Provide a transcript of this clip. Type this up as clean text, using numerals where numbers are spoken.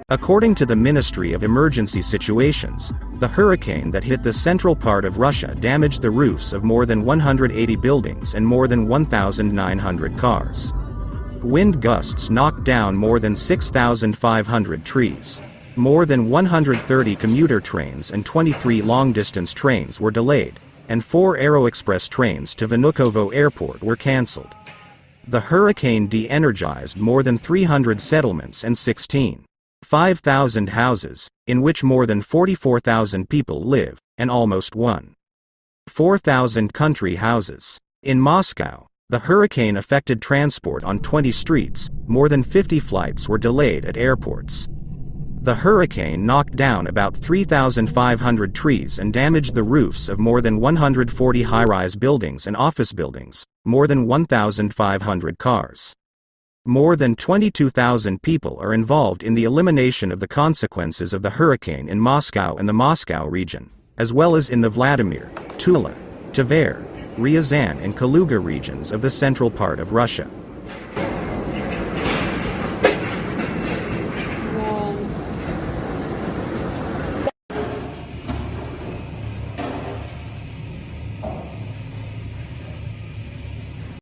According to the Ministry of Emergency Situations, the hurricane that hit the central part of Russia damaged the roofs of more than 180 buildings and more than 1,900 cars. Wind gusts knocked down more than 6,500 trees. More than 130 commuter trains and 23 long-distance trains were delayed, and 4 Aeroexpress trains to Vnukovo airport were cancelled. The hurricane de-energized more than 300 settlements and 5,000 houses, in which more than 44,000 people live, and almost 4,000 country houses. In Moscow, the hurricane affected transport on 20 streets, more than 50 flights were delayed at airports. The hurricane knocked down about 3,500 trees and damaged the roofs of more than 140 high-rise buildings and office buildings, more than 1,500 cars. More than 22,000 people are involved in the elimination of the consequences of the hurricane in Moscow and the Moscow region, as well as in the Vladimir, Tula, Tver, Ryazan and Kaluga regions of the central part of Russia.